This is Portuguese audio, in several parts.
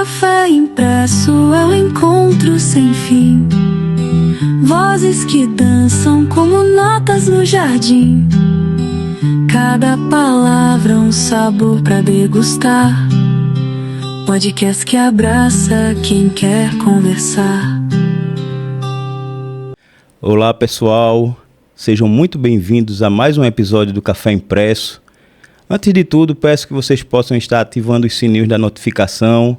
Café Impresso é o encontro sem fim. Vozes que dançam como notas no jardim. Cada palavra um sabor pra degustar. Podcast que abraça quem quer conversar. Olá pessoal, sejam muito bem-vindos a mais um episódio do Café Impresso. Antes de tudo, peço que vocês possam estar ativando os sininhos da notificação,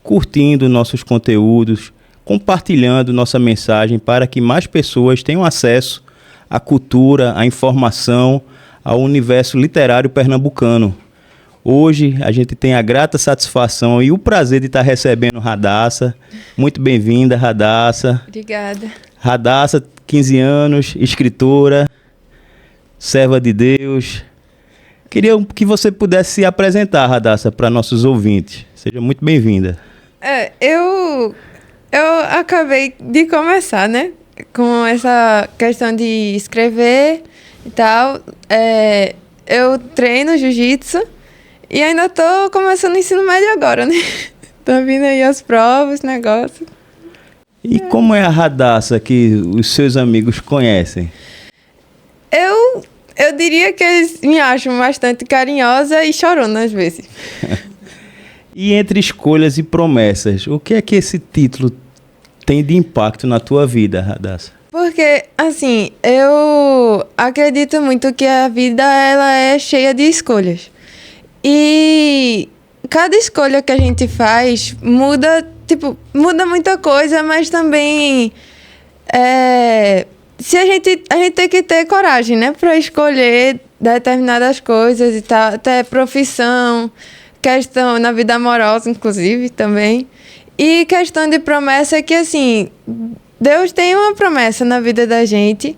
curtindo nossos conteúdos, compartilhando nossa mensagem para que mais pessoas tenham acesso à cultura, à informação, ao universo literário pernambucano. Hoje a gente tem a grata satisfação e o prazer de estar recebendo Radassa. Muito bem-vinda, Radassa. Obrigada. Radassa, 15 anos, escritora, serva de Deus. Queria que você pudesse se apresentar, Radassa, para nossos ouvintes. Seja muito bem-vinda. Eu acabei de começar, né? Com essa questão de escrever e tal. Eu treino jiu-jitsu e ainda tô começando o ensino médio agora, né? Tô vindo aí as provas, negócio. E como é a Radassa que os seus amigos conhecem? Eu diria que eles me acham bastante carinhosa e chorona às vezes. E entre escolhas e promessas, o que é que esse título tem de impacto na tua vida, Radassa? Porque, assim, eu acredito muito que a vida ela é cheia de escolhas. E cada escolha que a gente faz muda muita coisa, mas também se a gente tem que ter coragem, né, para escolher determinadas coisas e tal, até profissão, questão na vida amorosa, inclusive, também. E questão de promessa é que, assim, Deus tem uma promessa na vida da gente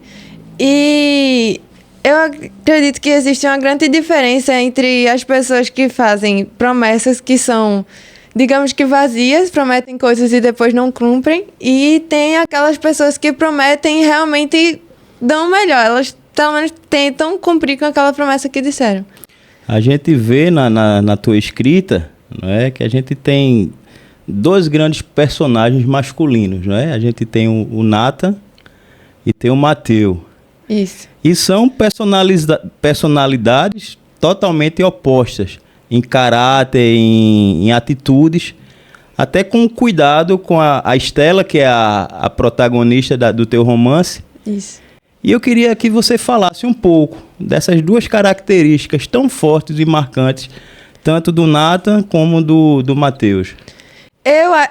e eu acredito que existe uma grande diferença entre as pessoas que fazem promessas que são, digamos que vazias, prometem coisas e depois não cumprem, e tem aquelas pessoas que prometem e realmente dão o melhor, elas pelo menos tentam cumprir com aquela promessa que disseram. A gente vê na tua escrita, não é, que a gente tem dois grandes personagens masculinos, não é? A gente tem o Nathan e tem o Mateus. Isso. E são personalidades totalmente opostas, em caráter, em atitudes, até com cuidado com a Estela, que é a protagonista do teu romance. Isso. E eu queria que você falasse um pouco dessas duas características tão fortes e marcantes, tanto do Nathan como do Mateus.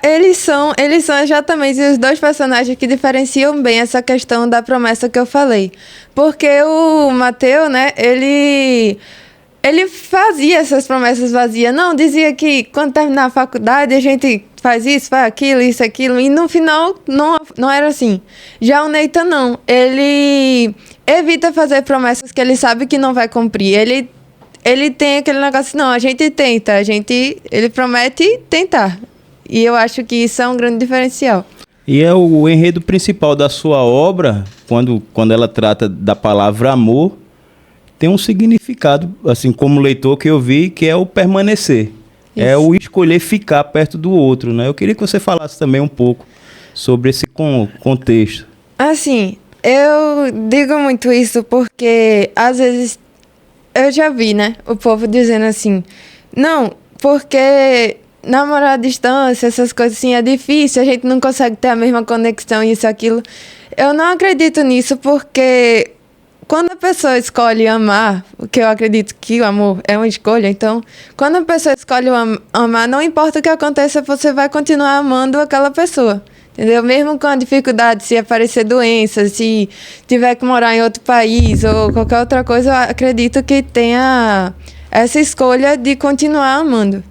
Eles são exatamente os dois personagens que diferenciam bem essa questão da promessa que eu falei. Porque o Mateus, né, ele fazia essas promessas vazias. Não, dizia que quando terminar a faculdade a gente faz isso, faz aquilo, isso, aquilo. E no final não era assim. Já o Nathan não. Ele evita fazer promessas que ele sabe que não vai cumprir. Ele tem aquele negócio, não, a gente tenta. Ele promete tentar. E eu acho que isso é um grande diferencial. E é o enredo principal da sua obra, quando ela trata da palavra amor, tem um significado, assim como leitor que eu vi, que é o permanecer. Isso. É o escolher ficar perto do outro, né? Eu queria que você falasse também um pouco sobre esse contexto. Assim, eu digo muito isso porque, às vezes, eu já vi, né, o povo dizendo assim, não, porque namorar à distância, essas coisas assim, é difícil, a gente não consegue ter a mesma conexão, isso, aquilo. Eu não acredito nisso porque quando a pessoa escolhe amar, porque eu acredito que o amor é uma escolha, então, quando a pessoa escolhe amar, não importa o que aconteça, você vai continuar amando aquela pessoa, entendeu? Mesmo com a dificuldade, se aparecer doença, se tiver que morar em outro país ou qualquer outra coisa, eu acredito que tenha essa escolha de continuar amando.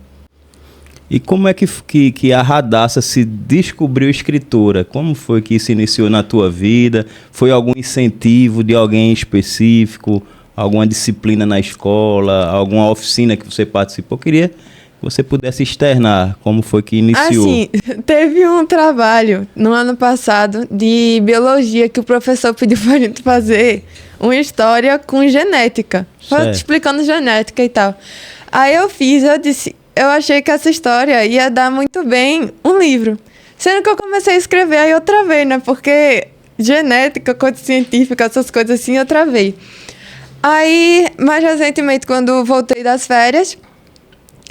E como é que a Radassa se descobriu escritora? Como foi que isso iniciou na tua vida? Foi algum incentivo de alguém específico? Alguma disciplina na escola? Alguma oficina que você participou? Eu queria que você pudesse externar como foi que iniciou. Assim, teve um trabalho no ano passado de biologia que o professor pediu pra gente fazer uma história com genética. Explicando genética e tal. Aí eu fiz, eu disse, eu achei que essa história ia dar muito bem um livro. Sendo que eu comecei a escrever aí outra vez, né? Porque genética, coisa científica, essas coisas assim, eu travei. Aí, mais recentemente, quando voltei das férias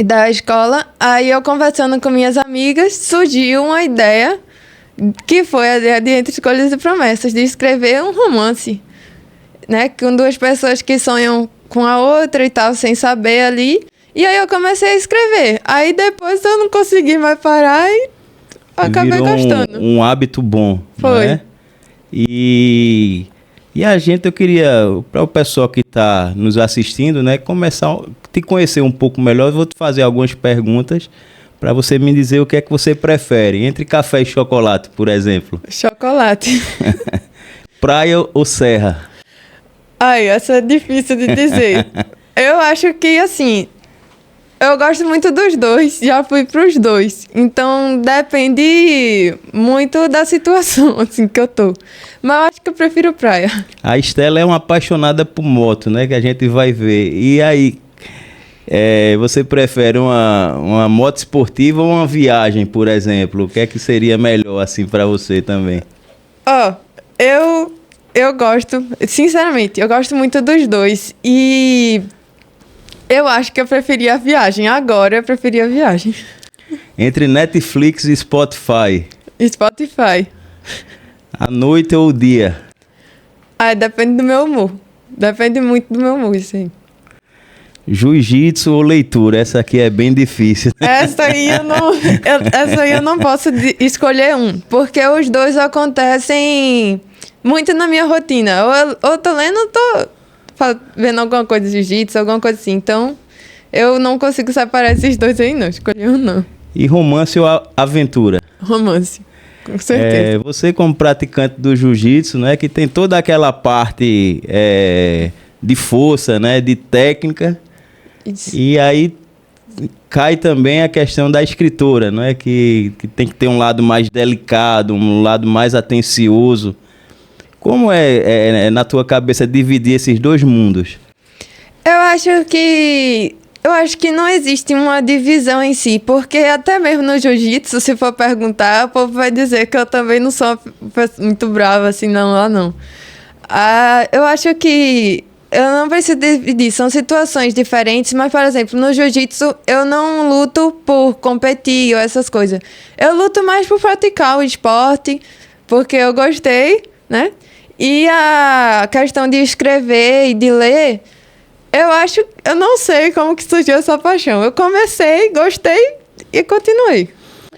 da escola, aí eu conversando com minhas amigas, surgiu uma ideia, que foi a ideia de Entre Escolhas e Promessas, de escrever um romance, né? Com duas pessoas que sonham com a outra e tal, sem saber ali. E aí eu comecei a escrever. Aí depois eu não consegui mais parar e acabei gostando. Um hábito bom. Foi. Né? E eu queria, para o pessoal que está nos assistindo, né, começar a te conhecer um pouco melhor. Eu vou te fazer algumas perguntas para você me dizer o que é que você prefere, entre café e chocolate, por exemplo. Chocolate. Praia ou serra? Ai, essa é difícil de dizer. Eu acho que, assim, eu gosto muito dos dois, já fui pros dois. Então, depende muito da situação, assim, que eu tô. Mas eu acho que eu prefiro praia. A Estela é uma apaixonada por moto, né, que a gente vai ver. E aí, você prefere uma moto esportiva ou uma viagem, por exemplo? O que é que seria melhor, assim, para você também? Eu gosto, sinceramente, eu gosto muito dos dois. E eu acho que eu preferia a viagem. Agora eu preferia a viagem. Entre Netflix e Spotify? Spotify. À noite ou o dia? Depende do meu humor. Depende muito do meu humor, sim. Jiu-jitsu ou leitura? Essa aqui é bem difícil. Essa aí eu não posso escolher um. Porque os dois acontecem muito na minha rotina. Ou eu tô lendo ou tô vendo alguma coisa de jiu-jitsu, alguma coisa assim. Então, eu não consigo separar esses dois aí, não. Escolher um, não. E romance ou aventura? Romance, com certeza. Você, como praticante do jiu-jitsu, né, que tem toda aquela parte de força, né, de técnica. Isso. E aí cai também a questão da escritora, não é? Que tem que ter um lado mais delicado, um lado mais atencioso. Como é na tua cabeça dividir esses dois mundos? Eu acho que não existe uma divisão em si, porque até mesmo no jiu-jitsu, se for perguntar, o povo vai dizer que eu também não sou uma pessoa muito brava assim, não, lá não. Eu acho que eu não preciso dividir, são situações diferentes, mas, por exemplo, no jiu-jitsu eu não luto por competir ou essas coisas. Eu luto mais por praticar o esporte, porque eu gostei, né? E a questão de escrever e de ler, eu não sei como que surgiu essa paixão. Eu comecei, gostei e continuei.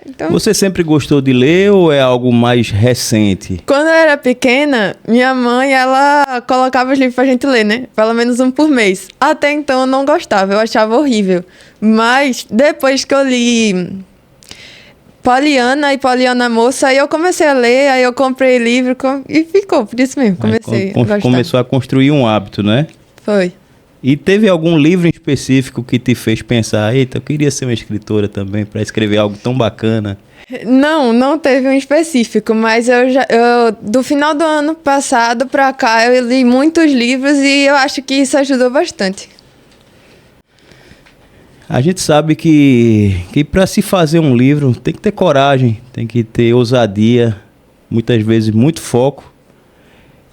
Então, você sempre gostou de ler ou é algo mais recente? Quando eu era pequena, minha mãe, ela colocava os livros pra gente ler, né? Pelo menos um por mês. Até então eu não gostava, eu achava horrível. Mas depois que eu li Poliana e Poliana Moça, aí eu comecei a ler, aí eu comprei livro e ficou, por isso mesmo, comecei a gostar. Começou a construir um hábito, né? Foi. E teve algum livro em específico que te fez pensar, eita, eu queria ser uma escritora também, para escrever algo tão bacana? Não teve um específico, mas do final do ano passado para cá eu li muitos livros e eu acho que isso ajudou bastante. A gente sabe que para se fazer um livro tem que ter coragem, tem que ter ousadia, muitas vezes muito foco.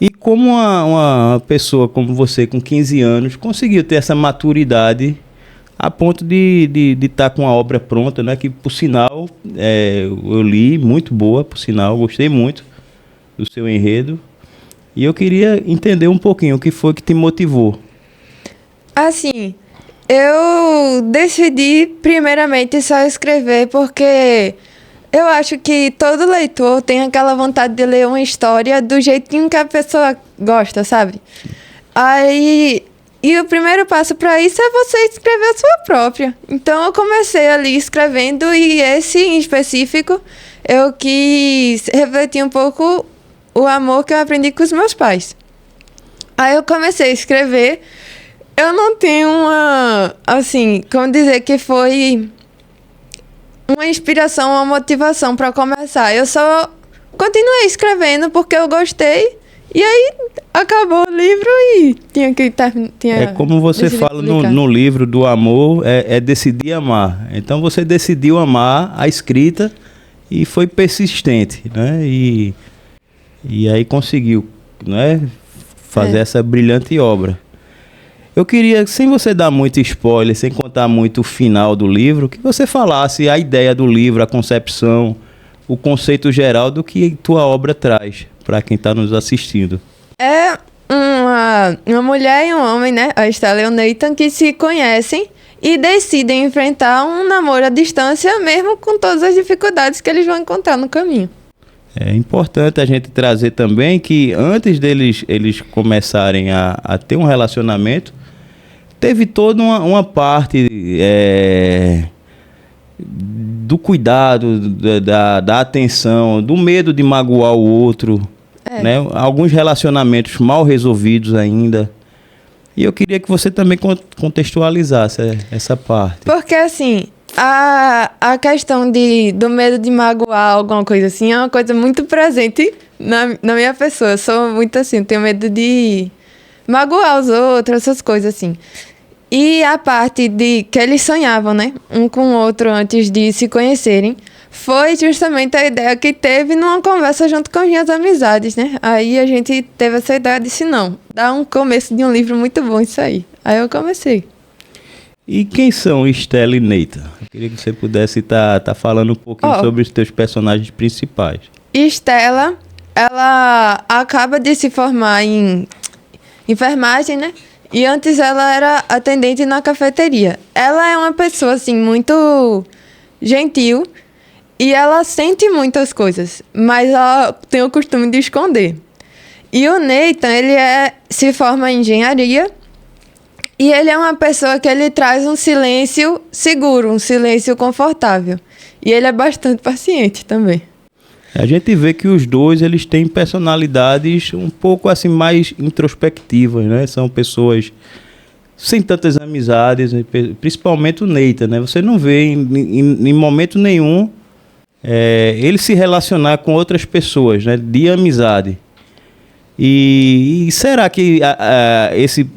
E como uma pessoa como você, com 15 anos, conseguiu ter essa maturidade a ponto de estar com a obra pronta, né? Que, por sinal, eu li, muito boa, por sinal, gostei muito do seu enredo. E eu queria entender um pouquinho o que foi que te motivou. Assim, eu decidi primeiramente só escrever porque eu acho que todo leitor tem aquela vontade de ler uma história do jeitinho que a pessoa gosta, sabe? E o primeiro passo para isso é você escrever a sua própria. Então eu comecei ali escrevendo e esse em específico eu quis refletir um pouco o amor que eu aprendi com os meus pais. Aí eu comecei a escrever. Eu não tenho como dizer que foi uma inspiração, uma motivação para começar. Eu só continuei escrevendo porque eu gostei e aí acabou o livro e tinha que É como você fala no livro do amor, é decidir amar. Então você decidiu amar a escrita e foi persistente, né? E aí conseguiu, né, fazer essa brilhante obra. Eu queria, sem você dar muito spoiler, sem contar muito o final do livro, que você falasse a ideia do livro, a concepção, o conceito geral do que tua obra traz para quem está nos assistindo. É uma mulher e um homem, né? A Estela e o Nathan, que se conhecem e decidem enfrentar um namoro à distância, mesmo com todas as dificuldades que eles vão encontrar no caminho. É importante a gente trazer também que antes deles começarem a ter um relacionamento, teve toda uma parte do cuidado, da atenção, do medo de magoar o outro, né? Alguns relacionamentos mal resolvidos ainda. E eu queria que você também contextualizasse essa parte. Porque, assim, a questão do medo de magoar alguma coisa assim é uma coisa muito presente na minha pessoa. Eu sou muito assim, tenho medo de magoar os outros, essas coisas assim. E a parte de que eles sonhavam, né, um com o outro antes de se conhecerem, foi justamente a ideia que teve numa conversa junto com as minhas amizades, né? Aí a gente teve essa ideia e disse, não, dá um começo de um livro muito bom isso aí. Aí eu comecei. E quem são Estela e Nathan? Eu queria que você pudesse tá falando um pouquinho sobre os teus personagens principais. Estela, ela acaba de se formar em enfermagem, né? E antes ela era atendente na cafeteria. Ela é uma pessoa, assim, muito gentil e ela sente muitas coisas, mas ela tem o costume de esconder. E o Nathan, ele se forma em engenharia e ele é uma pessoa que ele traz um silêncio seguro, um silêncio confortável. E ele é bastante paciente também. A gente vê que os dois, eles têm personalidades um pouco assim mais introspectivas, né? São pessoas sem tantas amizades, principalmente o Nathan, né? Você não vê em momento nenhum ele se relacionar com outras pessoas, né? De amizade. E será que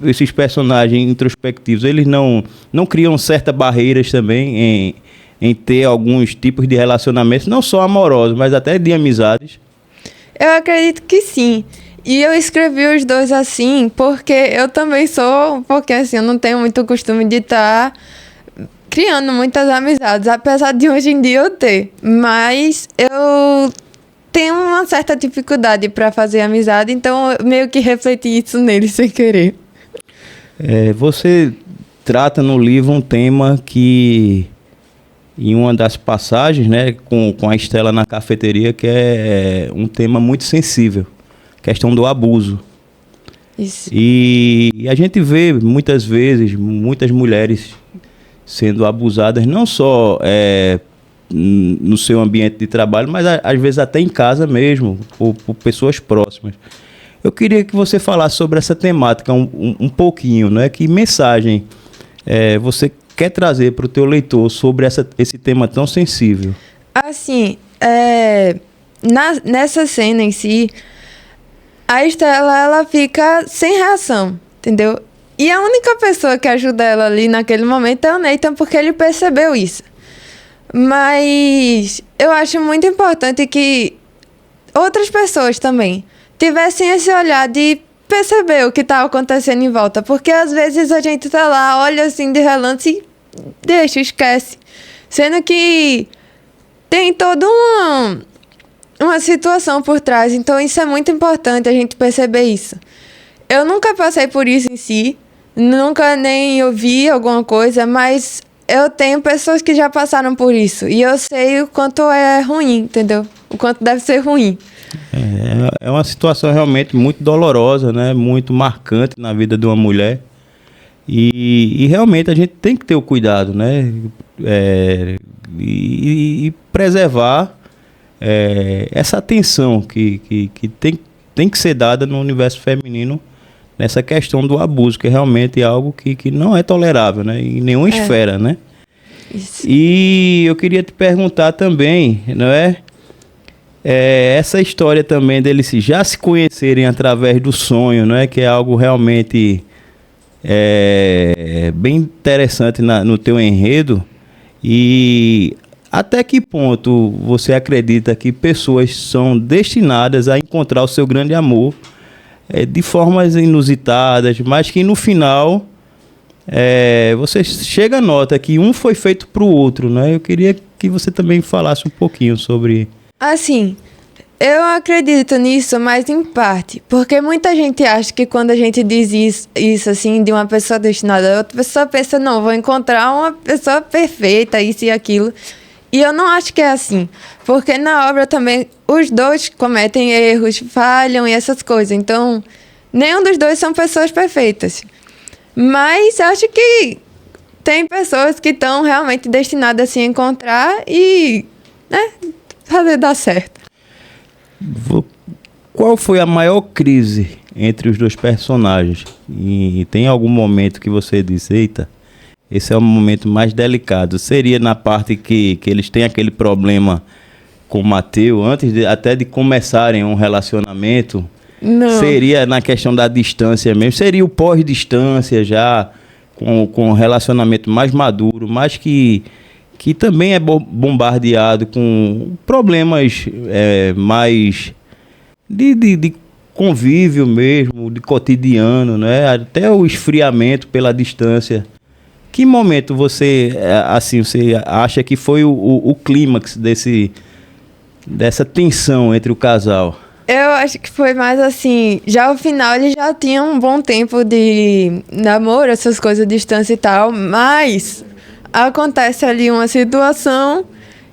esses personagens introspectivos, eles não criam certas barreiras também em ter alguns tipos de relacionamentos, não só amorosos, mas até de amizades? Eu acredito que sim. E eu escrevi os dois assim, porque eu também sou um pouquinho assim, eu não tenho muito costume de estar criando muitas amizades, apesar de hoje em dia eu ter. Mas eu tenho uma certa dificuldade para fazer amizade, então eu meio que refleti isso nele sem querer. Você trata no livro um tema que, em uma das passagens, né, com a Estela na cafeteria, que é um tema muito sensível, questão do abuso. Isso. E a gente vê muitas vezes muitas mulheres sendo abusadas, não só no seu ambiente de trabalho, mas às vezes até em casa mesmo, por pessoas próximas. Eu queria que você falasse sobre essa temática um pouquinho, né? Que mensagem você quer trazer para o teu leitor sobre esse tema tão sensível? Assim, nessa cena em si, a Estela, ela fica sem reação, entendeu? E a única pessoa que ajuda ela ali naquele momento é o Nathan, porque ele percebeu isso. Mas eu acho muito importante que outras pessoas também tivessem esse olhar de perceber o que está acontecendo em volta. Porque às vezes a gente tá lá, olha assim de relance e deixa, esquece. Sendo que tem toda uma situação por trás. Então isso é muito importante a gente perceber isso. Eu nunca passei por isso em si, nunca nem ouvi alguma coisa, mas eu tenho pessoas que já passaram por isso. E eu sei o quanto é ruim, entendeu? O quanto deve ser ruim. É uma situação realmente muito dolorosa, né? Muito marcante na vida de uma mulher. E realmente a gente tem que ter o cuidado, né? E preservar essa atenção que tem que ser dada no universo feminino nessa questão do abuso, que realmente é algo que não é tolerável, né? Em nenhuma esfera, né? Isso. E eu queria te perguntar também, não é? essa história também deles já se conhecerem através do sonho, não é? Que é algo realmente bem interessante no teu enredo. E até que ponto você acredita que pessoas são destinadas a encontrar o seu grande amor de formas inusitadas, mas que no final você chega a nota que um foi feito para o outro, né? Eu queria que você também falasse um pouquinho sobre... Assim, eu acredito nisso, mas em parte, porque muita gente acha que quando a gente diz isso assim, de uma pessoa destinada a outra pessoa, pensa, não, vou encontrar uma pessoa perfeita, isso e aquilo. E eu não acho que é assim, porque na obra também os dois cometem erros, falham e essas coisas, então nenhum dos dois são pessoas perfeitas. Mas acho que tem pessoas que estão realmente destinadas a se encontrar e, né, fazer dar certo. Qual foi a maior crise entre os dois personagens? E tem algum momento que você disse, eita, esse é o momento mais delicado? Seria na parte que eles têm aquele problema com o Mateus, antes até de começarem um relacionamento? Não. Seria na questão da distância mesmo? Seria o pós-distância já, com um relacionamento mais maduro, mas que também é bombardeado com problemas mais de convívio mesmo, de cotidiano, né? Até o esfriamento pela distância. Que momento você acha que foi o clímax dessa tensão entre o casal? Eu acho que foi mais assim, já ao final eles já tinham um bom tempo de namoro, essas coisas, distância e tal, mas acontece ali uma situação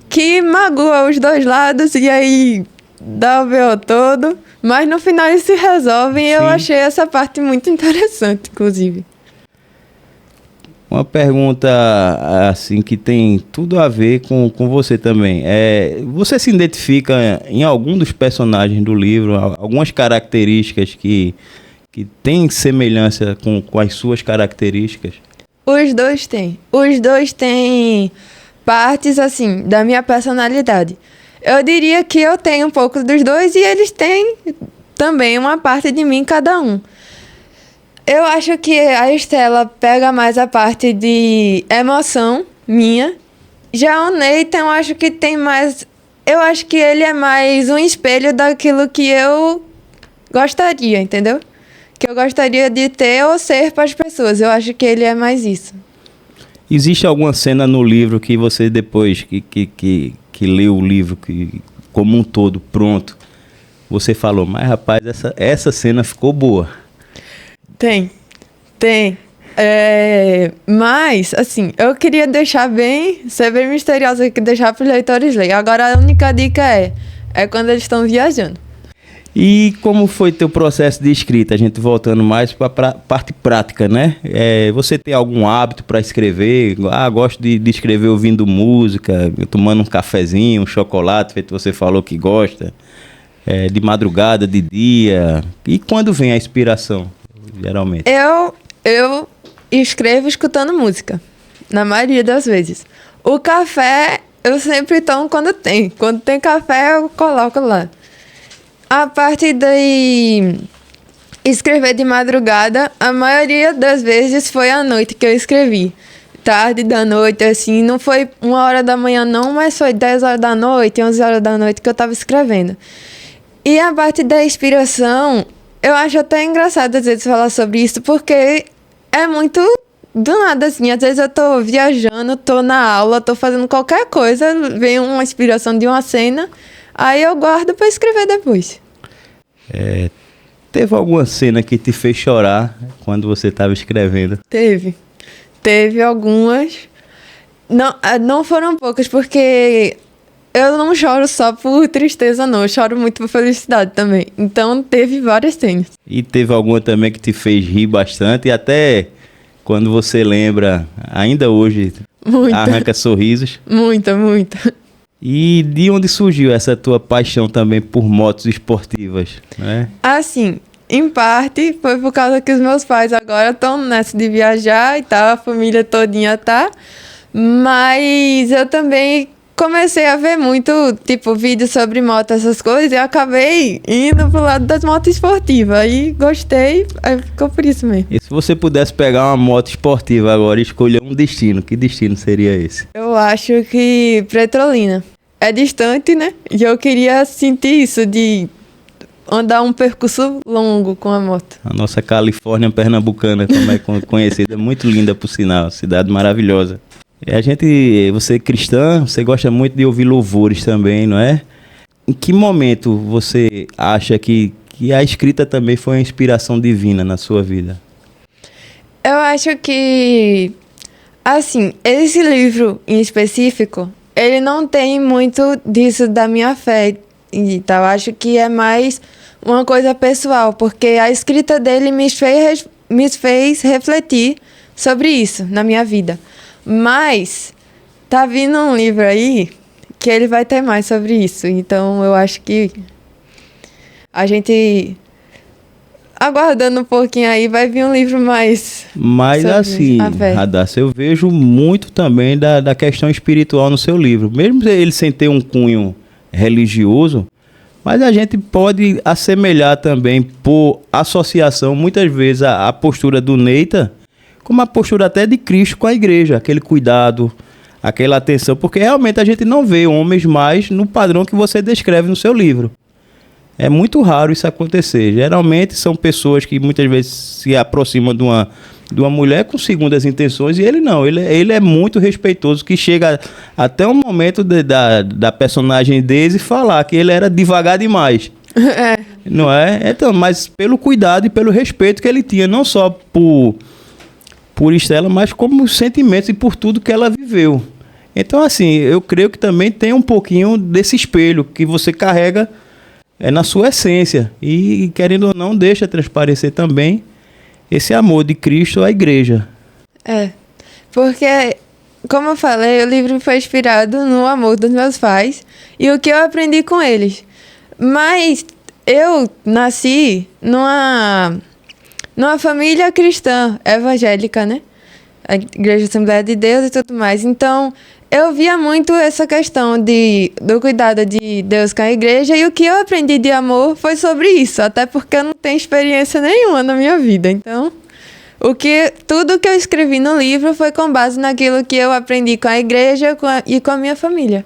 que magoa os dois lados e aí dá o B.O. todo, mas no final eles se resolvem e eu achei essa parte muito interessante, inclusive. Uma pergunta assim que tem tudo a ver com você também. Você se identifica em algum dos personagens do livro, algumas características que têm semelhança com as suas características? Os dois têm. Os dois têm partes, assim, da minha personalidade. Eu diria que eu tenho um pouco dos dois e eles têm também uma parte de mim, cada um. Eu acho que a Estela pega mais a parte de emoção minha. Já o Nathan, eu acho que tem mais... Eu acho que ele é mais um espelho daquilo que eu gostaria, entendeu? Que eu gostaria de ter ou ser para as pessoas. Eu acho que ele é mais isso. Existe alguma cena no livro que você, depois que leu o livro como um todo, pronto, você falou, mas rapaz, essa cena ficou boa? Tem. Mas, assim, eu queria ser bem misteriosa aqui, deixar para os leitores lerem. Agora, a única dica é quando eles estão viajando. E como foi teu processo de escrita? A gente voltando mais para a parte prática, né? Você tem algum hábito para escrever? Gosto de escrever ouvindo música, tomando um cafezinho, um chocolate, feito você falou que gosta, de madrugada, de dia. E quando vem a inspiração, geralmente? Eu escrevo escutando música, na maioria das vezes. O café eu sempre tomo quando tem. Quando tem café, eu coloco lá. A parte de escrever de madrugada, a maioria das vezes foi à noite que eu escrevi. Tarde da noite, assim, não foi 1h da manhã não, mas foi 10h da noite, 11h da noite que eu estava escrevendo. E a parte da inspiração, eu acho até engraçado às vezes falar sobre isso, porque é muito do nada, assim. Às vezes eu tô viajando, tô na aula, tô fazendo qualquer coisa, vem uma inspiração de uma cena, aí eu guardo para escrever depois. Teve alguma cena que te fez chorar quando você estava escrevendo? Teve algumas. Não foram poucas, porque eu não choro só por tristeza, não. Eu choro muito por felicidade também. Então, teve várias cenas. E teve alguma também que te fez rir bastante, e até quando você lembra, ainda hoje, arranca sorrisos? Muita. E de onde surgiu essa tua paixão também por motos esportivas, né? Assim, em parte foi por causa que os meus pais agora estão nessa de viajar e tal, a família todinha tá. Mas eu também comecei a ver muito, tipo, vídeos sobre moto, essas coisas, e eu acabei indo pro lado das motos esportivas. Aí gostei, aí ficou por isso mesmo. E se você pudesse pegar uma moto esportiva agora e escolher um destino, que destino seria esse? Eu acho que Petrolina. É distante, né? E eu queria sentir isso de andar um percurso longo com a moto. A nossa Califórnia pernambucana, como é conhecida, muito linda por sinal, cidade maravilhosa. E você é cristã, você gosta muito de ouvir louvores também, não é? Em que momento você acha que a escrita também foi uma inspiração divina na sua vida? Eu acho que, assim, esse livro em específico, ele não tem muito disso da minha fé e tal. Acho que é mais uma coisa pessoal, porque a escrita dele me fez refletir sobre isso na minha vida. Mas tá vindo um livro aí que ele vai ter mais sobre isso. Então eu acho que a gente, aguardando um pouquinho aí, vai vir um livro mais... Mas assim, Radassa, eu vejo muito também da questão espiritual no seu livro. Mesmo ele sem ter um cunho religioso, mas a gente pode assemelhar também, por associação, muitas vezes, a postura do Neita, como a postura até de Cristo com a igreja. Aquele cuidado, aquela atenção, porque realmente a gente não vê homens mais no padrão que você descreve no seu livro. É muito raro isso acontecer. Geralmente são pessoas que muitas vezes se aproximam de uma mulher com segundas intenções, e ele não. Ele é muito respeitoso, que chega até um momento da personagem Daisy falar que ele era devagar demais. É. Não é? Então, mas pelo cuidado e pelo respeito que ele tinha, não só por Estela, mas como sentimentos e por tudo que ela viveu. Então, assim, eu creio que também tem um pouquinho desse espelho que você carrega na sua essência. E, querendo ou não, deixa transparecer também esse amor de Cristo à igreja. É, porque, como eu falei, o livro foi inspirado no amor dos meus pais e o que eu aprendi com eles. Mas eu nasci numa família cristã, evangélica, né? A Igreja Assembleia de Deus e tudo mais. Então, eu via muito essa questão do cuidado de Deus com a igreja, e o que eu aprendi de amor foi sobre isso, até porque eu não tenho experiência nenhuma na minha vida. Então, tudo que eu escrevi no livro foi com base naquilo que eu aprendi com a igreja e com a minha família.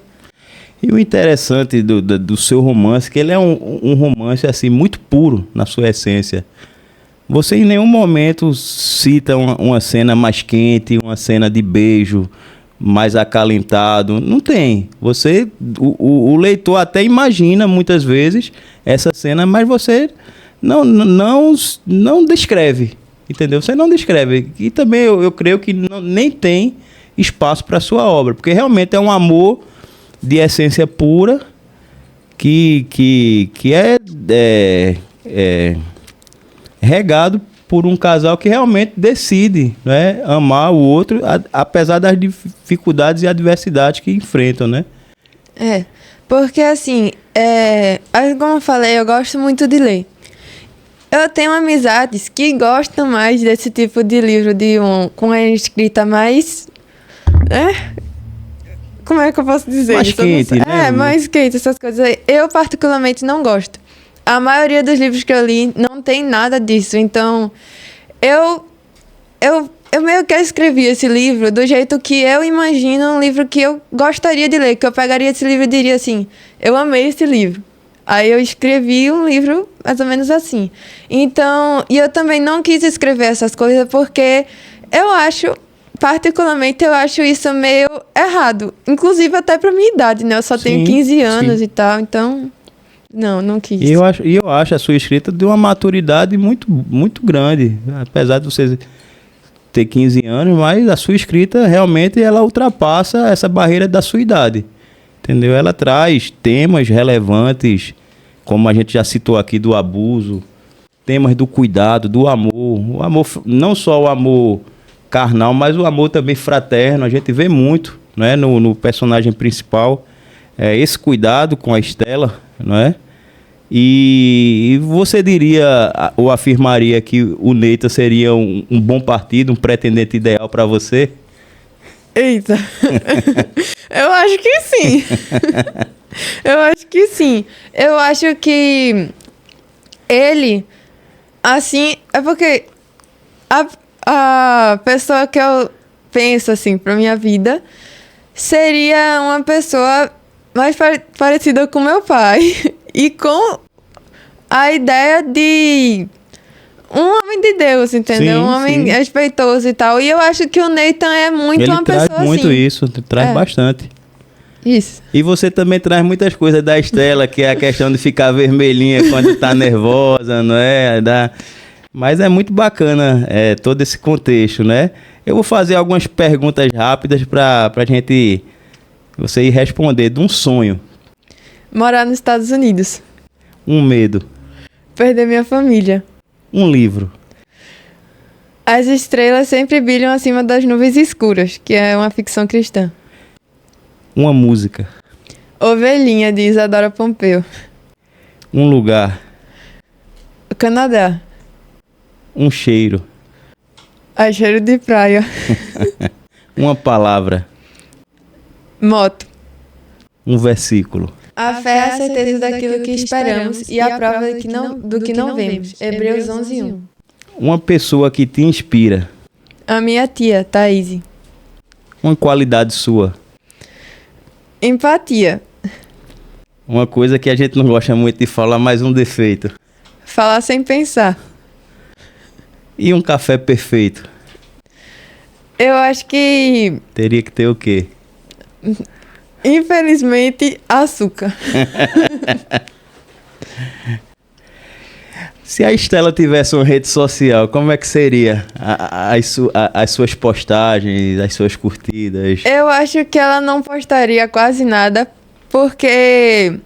E o interessante do seu romance, que ele é um romance assim, muito puro na sua essência. Você em nenhum momento cita uma cena mais quente, uma cena de beijo mais acalentado. Não tem. O leitor até imagina muitas vezes essa cena, mas você não descreve. Entendeu? Você não descreve. E também eu creio que nem tem espaço para a sua obra, porque realmente é um amor de essência pura que é regado por um casal que realmente decide, né, amar o outro, apesar das dificuldades e adversidades que enfrentam, né? É, porque assim, como eu falei, eu gosto muito de ler. Eu tenho amizades que gostam mais desse tipo de livro, com a escrita mais... Como é que eu posso dizer? Mais quente, né? Mais quente, essas coisas aí. Eu particularmente não gosto. A maioria dos livros que eu li não tem nada disso. Então, eu meio que escrevi esse livro do jeito que eu imagino um livro que eu gostaria de ler. Que eu pegaria esse livro e diria assim, eu amei esse livro. Aí eu escrevi um livro mais ou menos assim. Então, e eu também não quis escrever essas coisas porque particularmente eu acho isso meio errado. Inclusive até pra minha idade, né? Eu só tenho 15 anos e tal, então... Não quis. E eu acho a sua escrita de uma maturidade muito, muito grande. Apesar de você ter 15 anos, mas a sua escrita realmente ela ultrapassa essa barreira da sua idade. Entendeu? Ela traz temas relevantes, como a gente já citou aqui, do abuso, temas do cuidado, do amor. O amor, não só o amor carnal, mas o amor também fraterno. A gente vê muito, né, no personagem principal, esse cuidado com a Estela, não é? E você diria ou afirmaria que o Neita seria um bom partido, um pretendente ideal para você? Eita. Eu acho que sim. Eu acho que sim. Eu acho que ele, assim, é porque a pessoa que eu penso, assim, pra minha vida seria uma pessoa mais parecida com meu pai e com a ideia de um homem de Deus, entendeu? Sim, um homem sim. respeitoso e tal. E eu acho que o Nathan é muito Ele uma traz pessoa muito assim. isso, traz bastante. Isso. E você também traz muitas coisas da Estela, que é a questão de ficar vermelhinha quando tá nervosa, não é? Mas é muito bacana todo esse contexto, né? Eu vou fazer algumas perguntas rápidas pra gente, você ir responder de um sonho, Morar nos Estados Unidos. um medo, Perder minha família. um livro, As estrelas sempre brilham acima das nuvens escuras, que é uma ficção cristã. uma música, Ovelhinha, de Isadora Pompeu. um lugar, O Canadá. um cheiro, A cheiro de praia. uma palavra, Moto. um versículo, A fé é a certeza daquilo que esperamos e a prova do que não vemos. Hebreus 11:1. uma pessoa que te inspira, A minha tia, Thaís. uma qualidade sua, Empatia. uma coisa que a gente não gosta muito de falar, mas um defeito. Falar sem pensar. E um café perfeito? Eu acho que, Teria que ter o quê? infelizmente, açúcar. Se a Estela tivesse uma rede social, como é que seria as suas postagens, as suas curtidas? Eu acho que ela não postaria quase nada, porque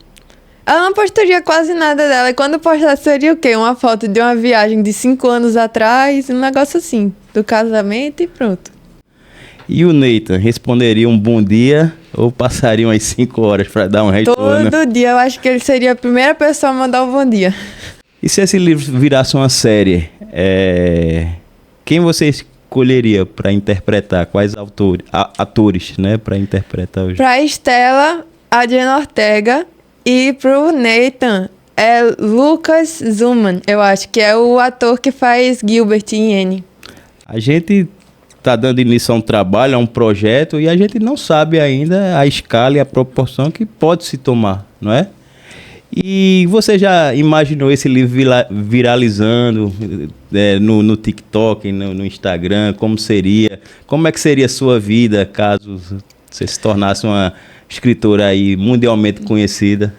ela não postaria quase nada dela. E quando postasse seria o quê? Uma foto de uma viagem de 5 anos atrás, um negócio assim, do casamento e pronto. E o Nathan responderia um bom dia ou passaria umas 5 horas para dar um retorno? Todo dia eu acho que ele seria a primeira pessoa a mandar um bom dia. E se esse livro virasse uma série, quem você escolheria para interpretar? Quais atores, né, para interpretar os... Pra Estela, a Jenna Ortega, e pro Nathan é Lucas Zuman, eu acho, que é o ator que faz Gilbert em N. A gente está dando início a um trabalho, a um projeto, e a gente não sabe ainda a escala e a proporção que pode se tomar, não é? E você já imaginou esse livro viralizando no TikTok, no Instagram? Como seria? Como é que seria a sua vida caso você se tornasse uma escritora aí mundialmente conhecida?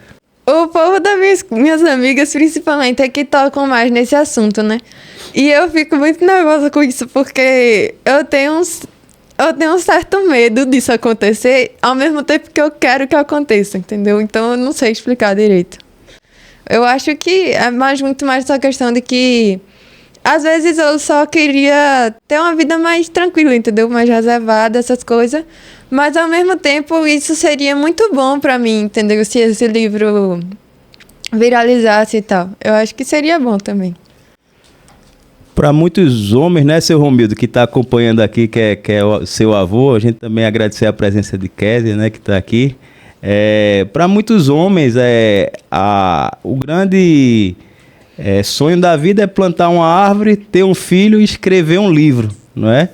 O povo das minhas amigas, principalmente, é que tocam mais nesse assunto, né? E eu fico muito nervosa com isso, porque eu tenho um certo medo disso acontecer, ao mesmo tempo que eu quero que aconteça, entendeu? Então eu não sei explicar direito. Eu acho que é muito mais essa questão de que, às vezes, eu só queria ter uma vida mais tranquila, entendeu? Mais reservada, essas coisas. Mas, ao mesmo tempo, isso seria muito bom pra mim, entendeu? Se esse livro viralizasse e tal. Eu acho que seria bom também. Para muitos homens, né, seu Romildo, que está acompanhando aqui, que é o seu avô, a gente também agradecer a presença de Kézia, né, que está aqui. Para muitos homens, o grande sonho da vida é plantar uma árvore, ter um filho e escrever um livro, não é?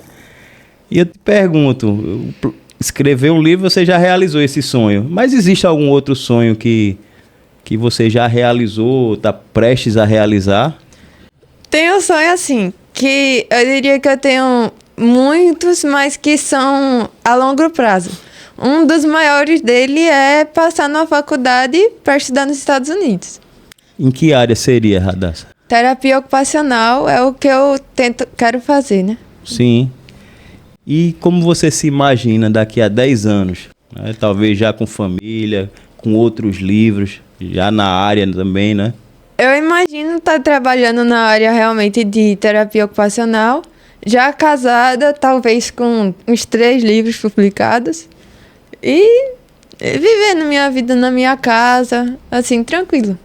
E eu te pergunto, escrever um livro, você já realizou esse sonho, mas existe algum outro sonho que você já realizou, está prestes a realizar? Tem um sonho assim, que eu diria que eu tenho muitos, mas que são a longo prazo. Um dos maiores dele é passar numa faculdade para estudar nos Estados Unidos. Em que área seria, Radassa? Terapia ocupacional é o que eu quero fazer, né? Sim. E como você se imagina daqui a 10 anos? Né? Talvez já com família, com outros livros, já na área também, né? Eu imagino estar trabalhando na área realmente de terapia ocupacional, já casada, talvez com uns 3 livros publicados, e vivendo minha vida na minha casa, assim, tranquilo.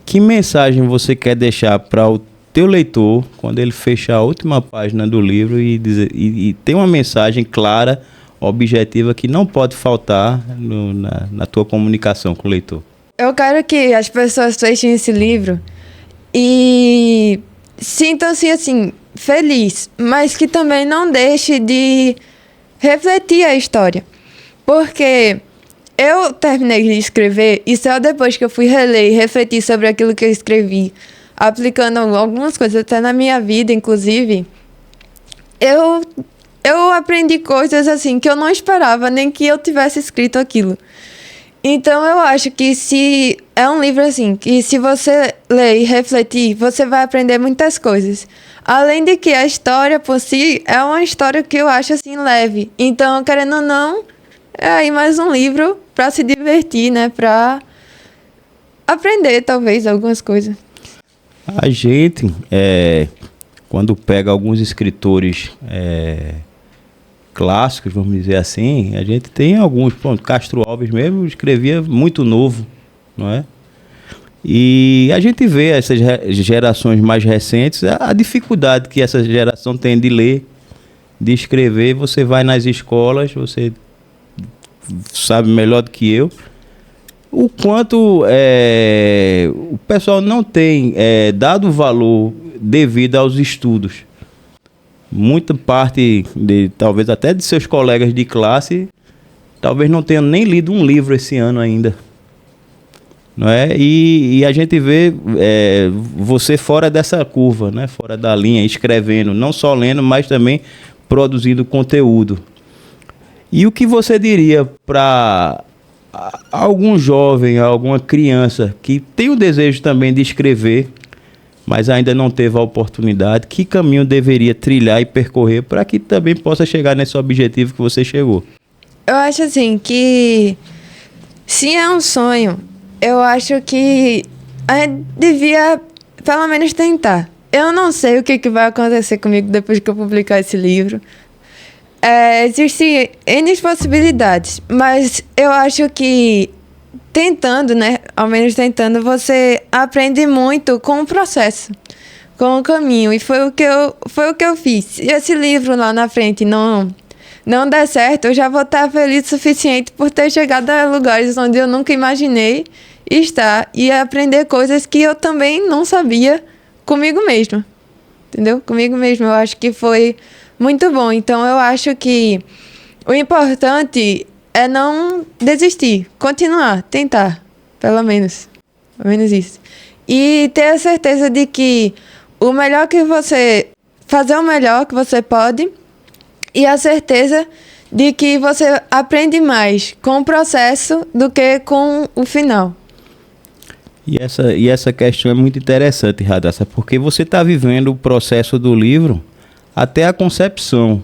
Que mensagem você quer deixar para o teu leitor quando ele fechar a última página do livro e ter uma mensagem clara, objetiva que não pode faltar na tua comunicação com o leitor? Eu quero que as pessoas fechem esse livro e sintam-se, assim, feliz, mas que também não deixe de refletir a história. Porque eu terminei de escrever e só depois que eu fui reler e refletir sobre aquilo que eu escrevi, aplicando algumas coisas até na minha vida, inclusive, eu aprendi coisas assim que eu não esperava nem que eu tivesse escrito aquilo. Então eu acho que se é um livro assim, que se você ler e refletir, você vai aprender muitas coisas. Além de que a história por si é uma história que eu acho assim leve. Então, querendo ou não, é aí mais um livro para se divertir, né? Para aprender talvez algumas coisas. A gente, quando pega alguns escritores clássicos, vamos dizer assim, a gente tem alguns, pronto, Castro Alves mesmo escrevia muito novo, não é? E a gente vê essas gerações mais recentes, a dificuldade que essa geração tem de ler, de escrever. Você vai nas escolas, você sabe melhor do que eu, o quanto o pessoal não tem dado valor devido aos estudos. Muita parte, talvez até de seus colegas de classe, talvez não tenham nem lido um livro esse ano ainda. Não é? E a gente vê você fora dessa curva, né? Fora da linha, escrevendo, não só lendo, mas também produzindo conteúdo. E o que você diria para algum jovem, alguma criança que tem o desejo também de escrever, mas ainda não teve a oportunidade, que caminho deveria trilhar e percorrer para que também possa chegar nesse objetivo que você chegou? Eu acho assim que se é um sonho, eu acho que a gente devia pelo menos tentar. Eu não sei o que vai acontecer comigo depois que eu publicar esse livro. Existem N possibilidades, mas eu acho que tentando, né? Ao menos tentando, você aprende muito com o processo, com o caminho. E foi o que eu fiz. Se esse livro lá na frente não der certo, eu já vou estar feliz o suficiente por ter chegado a lugares onde eu nunca imaginei estar e aprender coisas que eu também não sabia comigo mesma. Entendeu? Comigo mesma. Eu acho que foi muito bom. Então, eu acho que o importante é não desistir, continuar, tentar, pelo menos isso. E ter a certeza de que fazer o melhor que você pode e a certeza de que você aprende mais com o processo do que com o final. E essa questão é muito interessante, Radassa, porque você está vivendo o processo do livro até a concepção.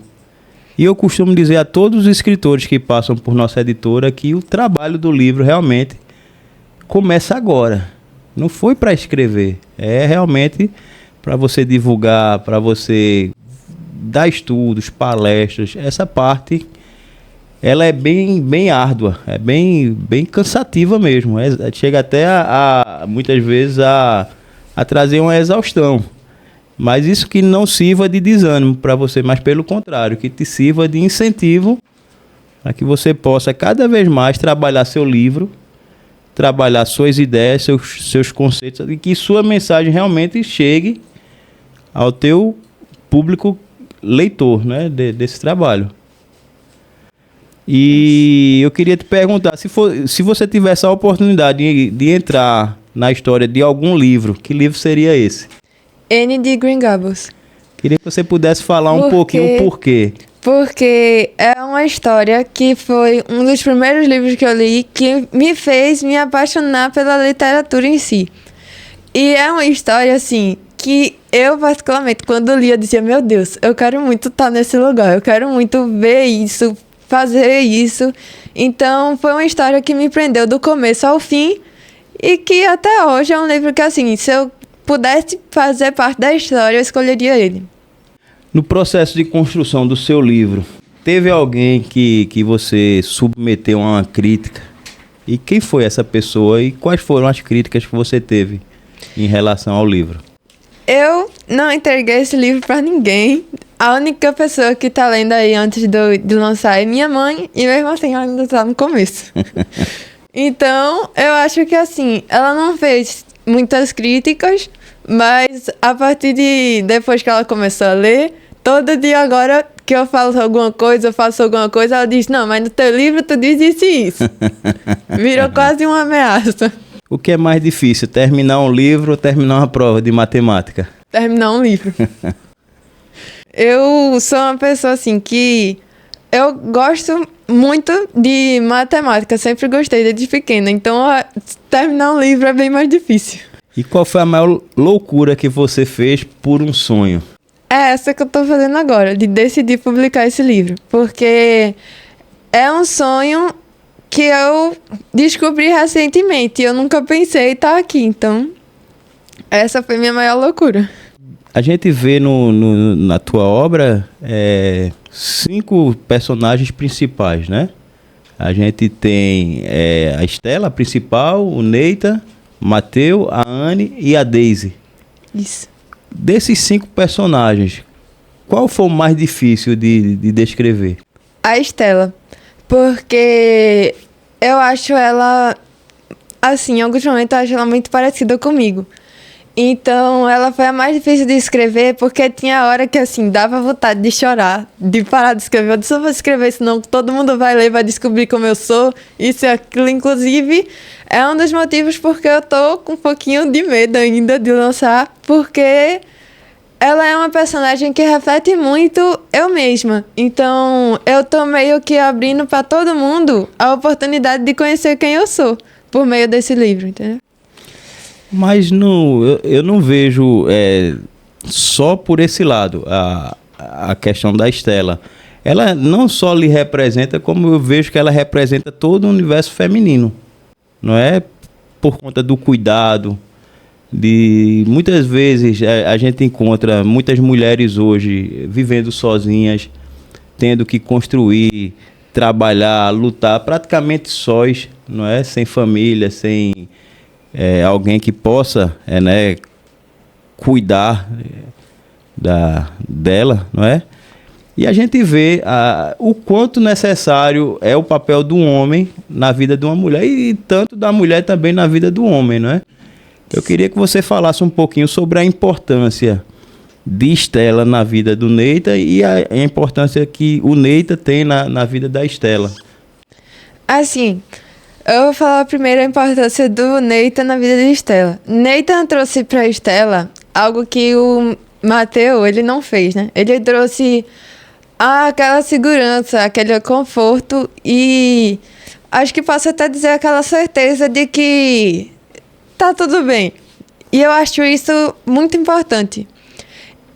E eu costumo dizer a todos os escritores que passam por nossa editora que o trabalho do livro realmente começa agora. Não foi para escrever, é realmente para você divulgar, para você dar estudos, palestras. Essa parte, ela é bem árdua, é bem cansativa mesmo. Chega até muitas vezes a trazer uma exaustão. Mas isso que não sirva de desânimo para você, mas pelo contrário, que te sirva de incentivo para que você possa cada vez mais trabalhar seu livro, trabalhar suas ideias, seus conceitos, e que sua mensagem realmente chegue ao teu público leitor, né, desse trabalho. E eu queria te perguntar, se você tivesse a oportunidade de entrar na história de algum livro, que livro seria esse? Anne de Green Gables. Queria que você pudesse falar um pouquinho o porquê. Porque é uma história que foi um dos primeiros livros que eu li que me fez me apaixonar pela literatura em si. E é uma história, assim, que eu, particularmente, quando li, eu dizia, meu Deus, eu quero muito estar nesse lugar, eu quero muito ver isso, fazer isso. Então, foi uma história que me prendeu do começo ao fim e que até hoje é um livro que, assim, se eu pudesse fazer parte da história, eu escolheria ele. No processo de construção do seu livro, teve alguém que você submeteu a uma crítica? E quem foi essa pessoa e quais foram as críticas que você teve em relação ao livro? Eu não entreguei esse livro para ninguém. a única pessoa que tá lendo aí antes de lançar é minha mãe, e mesmo assim ela ainda tá no começo. Então, eu acho que assim, ela não fez muitas críticas, mas a partir de depois que ela começou a ler, todo dia agora que eu falo alguma coisa, eu faço alguma coisa, ela diz, não, mas no teu livro tu diz isso e isso. Virou quase uma ameaça. O que é mais difícil, terminar um livro ou terminar uma prova de matemática? Terminar um livro. Eu sou uma pessoa assim que eu gosto muito de matemática, sempre gostei desde pequena, então terminar um livro é bem mais difícil. E qual foi a maior loucura que você fez por um sonho? É essa que eu tô fazendo agora, de decidir publicar esse livro, porque é um sonho que eu descobri recentemente e eu nunca pensei estar aqui, então essa foi minha maior loucura. A gente vê na tua obra 5 personagens principais, né? A gente tem a Estela, a principal, o Neita, o Mateu, a Anne e a Daisy. Isso. Desses 5 personagens, qual foi o mais difícil de descrever? A Estela, porque eu acho ela, assim, em alguns momentos eu acho ela muito parecida comigo. Então, ela foi a mais difícil de escrever, porque tinha hora que, assim, dava vontade de chorar, de parar de escrever. Eu disse, eu vou escrever, senão todo mundo vai ler, vai descobrir como eu sou, isso e aquilo. Inclusive, é um dos motivos porque eu tô com um pouquinho de medo ainda de lançar, porque ela é uma personagem que reflete muito eu mesma. Então, eu tô meio que abrindo para todo mundo a oportunidade de conhecer quem eu sou, por meio desse livro, entendeu? Mas eu não vejo só por esse lado a questão da Estela. Ela não só lhe representa, como eu vejo que ela representa todo o universo feminino. Não é por conta do cuidado, de muitas vezes a gente encontra muitas mulheres hoje vivendo sozinhas, tendo que construir, trabalhar, lutar praticamente sós, não é? Sem família, sem alguém que possa cuidar dela, não é? E a gente vê o quanto necessário é o papel do homem na vida de uma mulher e tanto da mulher também na vida do homem, não é? Eu queria que você falasse um pouquinho sobre a importância de Estela na vida do Neita e a importância que o Neita tem na vida da Estela. Assim, eu vou falar primeiro a importância do Neita na vida de Estela. Neita trouxe para Estela algo que o Mateu, ele não fez, né? Ele trouxe aquela segurança, aquele conforto e acho que posso até dizer aquela certeza de que tá tudo bem. E eu acho isso muito importante.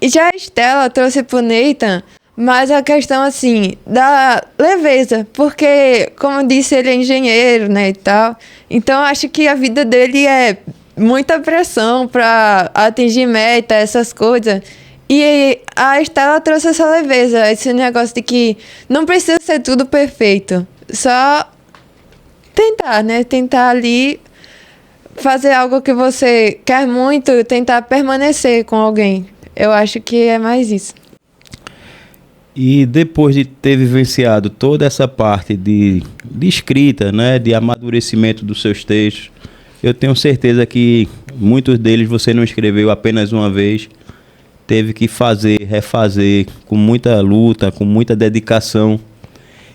E já a Estela trouxe pro Neita mais a questão, assim, da leveza. Porque, como eu disse, ele é engenheiro, né, e tal. Então, acho que a vida dele é muita pressão para atingir meta, essas coisas. E a Estela trouxe essa leveza, esse negócio de que não precisa ser tudo perfeito. Só tentar, né? Tentar ali fazer algo que você quer muito, tentar permanecer com alguém. Eu acho que é mais isso. E depois de ter vivenciado toda essa parte de escrita, né, de amadurecimento dos seus textos, eu tenho certeza que muitos deles você não escreveu apenas uma vez, teve que fazer, refazer, com muita luta, com muita dedicação.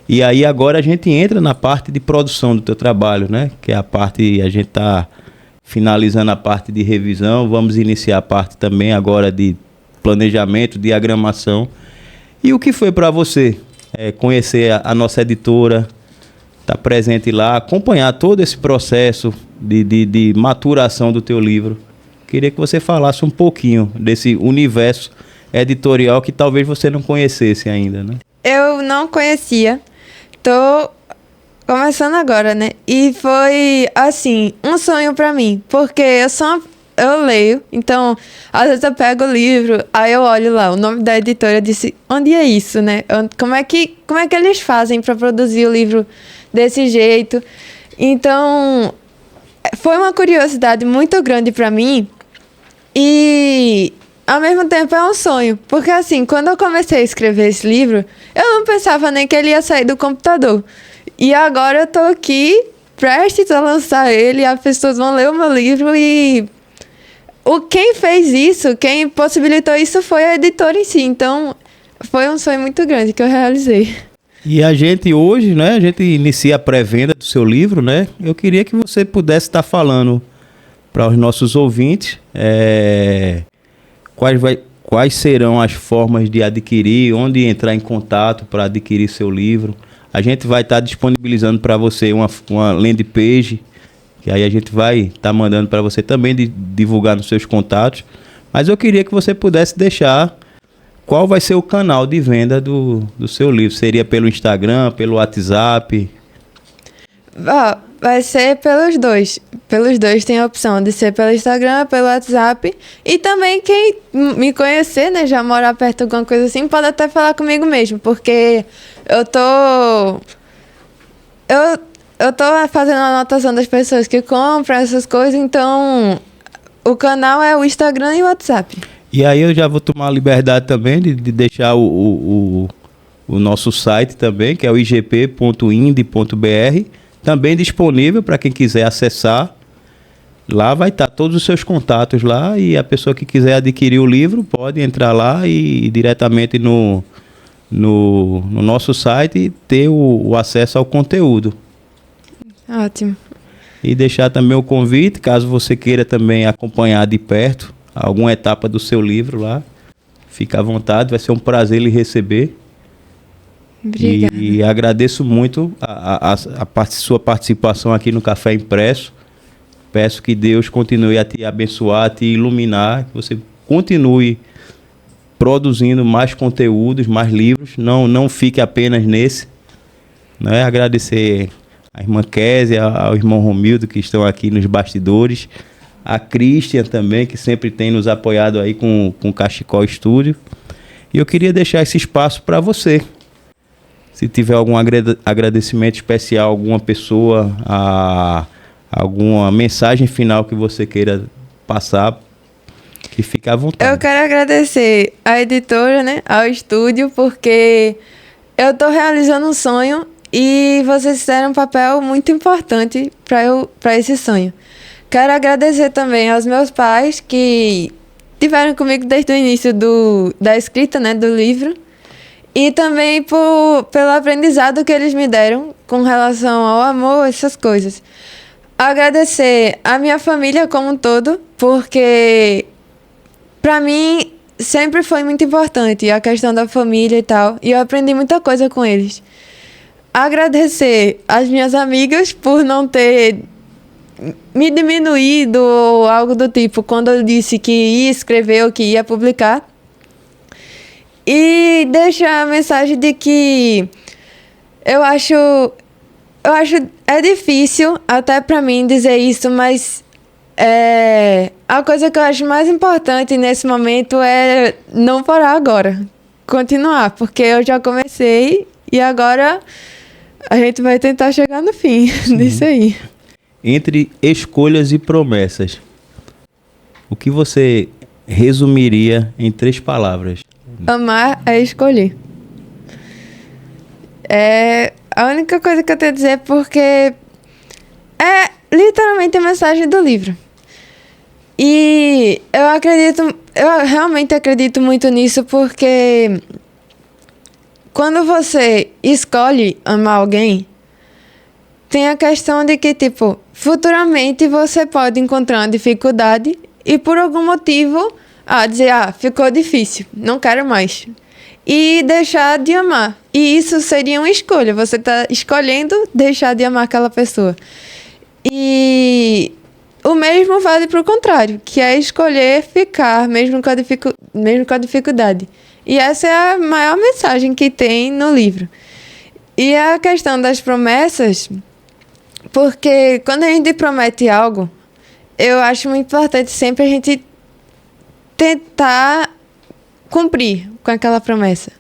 E aí agora a gente entra na parte de produção do teu trabalho, né, que é a parte, a gente está finalizando a parte de revisão, vamos iniciar a parte também agora de planejamento, diagramação. E o que foi para você conhecer a nossa editora, estar presente lá, acompanhar todo esse processo de maturação do teu livro? Queria que você falasse um pouquinho desse universo editorial que talvez você não conhecesse ainda, né? Eu não conhecia, tô começando agora, né? E foi, assim, um sonho pra mim, porque eu leio, então, às vezes eu pego o livro, aí eu olho lá, o nome da editora, eu disse, onde é isso, né? Como é que eles fazem para produzir o livro desse jeito? Então, foi uma curiosidade muito grande para mim, e ao mesmo tempo é um sonho. Porque assim, quando eu comecei a escrever esse livro, eu não pensava nem que ele ia sair do computador. E agora eu tô aqui, prestes a lançar ele, as pessoas vão ler o meu livro e... Quem fez isso, quem possibilitou isso foi a editora em si. Então, foi um sonho muito grande que eu realizei. E a gente hoje, né, a gente inicia a pré-venda do seu livro, né? Eu queria que você pudesse estar falando para os nossos ouvintes quais serão as formas de adquirir, onde entrar em contato para adquirir seu livro. A gente vai estar disponibilizando para você uma landing page, que aí a gente vai estar mandando para você também divulgar nos seus contatos. Mas eu queria que você pudesse deixar qual vai ser o canal de venda do seu livro. Seria pelo Instagram, pelo WhatsApp? Vai ser pelos dois. Pelos dois tem a opção de ser pelo Instagram, pelo WhatsApp. E também quem me conhecer, né, já morar perto de alguma coisa assim, pode até falar comigo mesmo. Porque eu tô fazendo a anotação das pessoas que compram essas coisas, então o canal é o Instagram e o WhatsApp. E aí eu já vou tomar a liberdade também de deixar o nosso site também, que é o igp.ind.br, também disponível para quem quiser acessar. Lá vai estar todos os seus contatos lá, e a pessoa que quiser adquirir o livro pode entrar lá e diretamente no nosso site ter o acesso ao conteúdo. Ótimo. E deixar também o convite, caso você queira também acompanhar de perto alguma etapa do seu livro lá, fica à vontade, vai ser um prazer lhe receber. Obrigada. E agradeço muito a sua participação aqui no Café Impresso. Peço que Deus continue a te abençoar, a te iluminar, que você continue produzindo mais conteúdos, mais livros, não fique apenas nesse, né? Agradecer a irmã Késia, ao irmão Romildo, que estão aqui nos bastidores, a Christian também, que sempre tem nos apoiado aí com o Cachecol Estúdio. E eu queria deixar esse espaço para você. Se tiver algum agradecimento especial, alguma pessoa, alguma mensagem final que você queira passar, que fique à vontade. Eu quero agradecer à editora, né, ao estúdio, porque eu estou realizando um sonho e vocês fizeram um papel muito importante para esse sonho. Quero agradecer também aos meus pais que estiveram comigo desde o início da escrita, né, do livro, e também pelo aprendizado que eles me deram com relação ao amor, essas coisas. Agradecer a minha família como um todo, porque para mim sempre foi muito importante a questão da família e tal, e eu aprendi muita coisa com eles. Agradecer as minhas amigas por não ter me diminuído ou algo do tipo quando eu disse que ia escrever ou que ia publicar. E deixar a mensagem de que eu acho é difícil até para mim dizer isso, mas a coisa que eu acho mais importante nesse momento é não parar agora, continuar, porque eu já comecei e agora a gente vai tentar chegar no fim disso aí. Entre escolhas e promessas, o que você resumiria em 3 palavras? Amar é escolher. É a única coisa que eu tenho a dizer, porque é literalmente a mensagem do livro. E eu realmente acredito muito nisso, porque quando você escolhe amar alguém, tem a questão de que, tipo, futuramente você pode encontrar uma dificuldade e por algum motivo dizer, ficou difícil, não quero mais. E deixar de amar. E isso seria uma escolha. Você está escolhendo deixar de amar aquela pessoa. E o mesmo vale para o contrário, que é escolher ficar, mesmo com a dificuldade. E essa é a maior mensagem que tem no livro. E a questão das promessas, porque quando a gente promete algo, eu acho muito importante sempre a gente tentar cumprir com aquela promessa.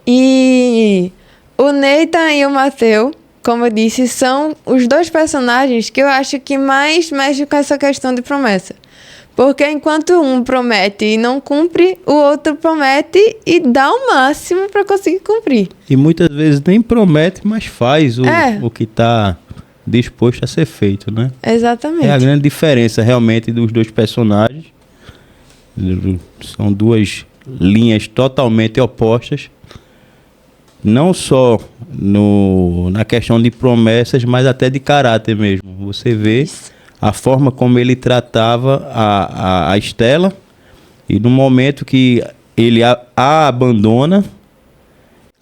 E o Nathan e o Mateus, como eu disse, são os 2 personagens que eu acho que mais mexem com essa questão de promessa. Porque enquanto um promete e não cumpre, o outro promete e dá o máximo para conseguir cumprir. E muitas vezes nem promete, mas faz o que está disposto a ser feito, né? Exatamente. É a grande diferença realmente dos dois personagens. São duas linhas totalmente opostas. Não só na questão de promessas, mas até de caráter mesmo. Você vê a forma como ele tratava a Estela, e no momento que ele a abandona,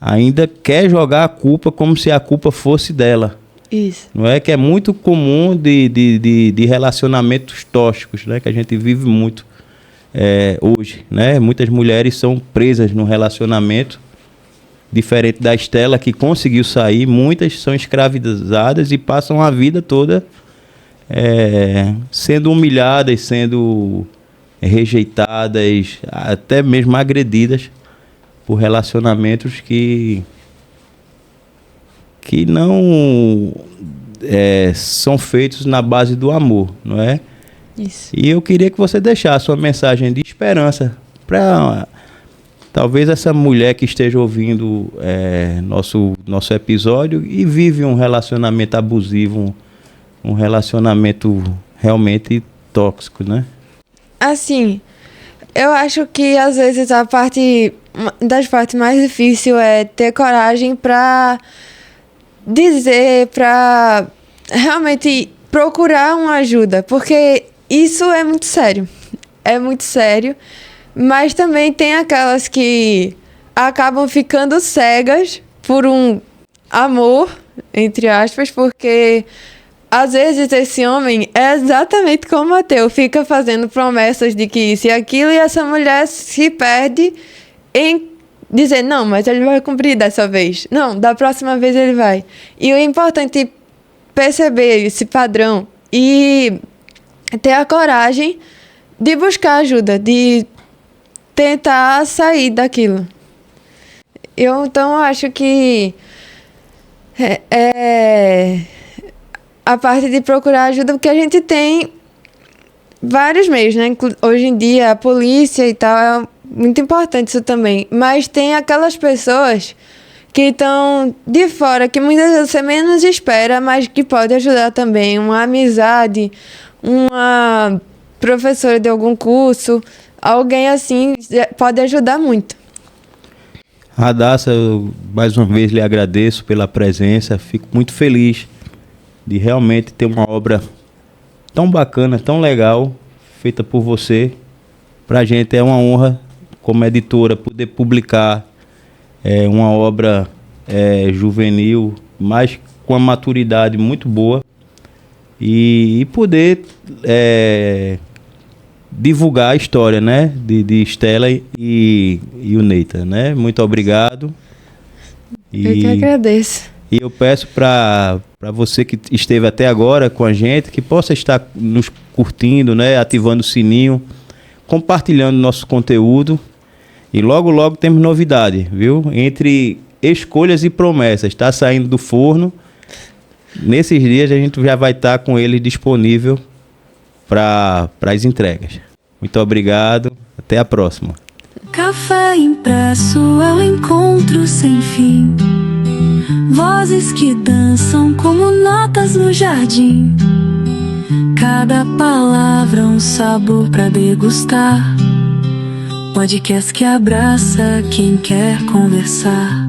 ainda quer jogar a culpa como se a culpa fosse dela. Isso. Não é que é muito comum de relacionamentos tóxicos, né? Que a gente vive muito hoje, né? Muitas mulheres são presas num relacionamento. Diferente da Estela, que conseguiu sair, muitas são escravizadas e passam a vida toda sendo humilhadas, sendo rejeitadas, até mesmo agredidas por relacionamentos que não são feitos na base do amor, não é? Isso. E eu queria que você deixasse uma mensagem de esperança para talvez essa mulher que esteja ouvindo nosso episódio e vive um relacionamento abusivo, um relacionamento realmente tóxico, né? Assim, eu acho que às vezes das partes mais difíceis é ter coragem para dizer, para realmente procurar uma ajuda, porque isso é muito sério. É muito sério. Mas também tem aquelas que acabam ficando cegas por um amor, entre aspas, porque às vezes esse homem é exatamente como o Mateu, fica fazendo promessas de que isso e aquilo, e essa mulher se perde em dizer, não, mas ele vai cumprir dessa vez. Não, da próxima vez ele vai. E o importante é perceber esse padrão e ter a coragem de buscar ajuda, de tentar sair daquilo. Eu, então, acho que a parte de procurar ajuda, porque a gente tem vários meios, né? Hoje em dia, a polícia e tal, é muito importante isso também. Mas tem aquelas pessoas que estão de fora, que muitas vezes você menos espera, mas que pode ajudar também. Uma amizade, uma professora de algum curso, alguém assim pode ajudar muito. Radassa, eu mais uma vez lhe agradeço pela presença, fico muito feliz de realmente ter uma obra tão bacana, tão legal, feita por você. Pra gente é uma honra, como editora, poder publicar uma obra juvenil, mas com uma maturidade muito boa, e poder divulgar a história, né, de Estela e o Neita, né? Muito obrigado. Eu que agradeço. E eu peço para você que esteve até agora com a gente, que possa estar nos curtindo, né, ativando o sininho, compartilhando nosso conteúdo. E logo, logo temos novidade, viu? Entre Escolhas e Promessas, está saindo do forno. Nesses dias a gente já vai estar com ele disponível para as entregas. Muito obrigado, até a próxima. Café Impresso é um encontro sem fim. Vozes que dançam como notas no jardim. Cada palavra um sabor pra degustar. Podcast que abraça quem quer conversar.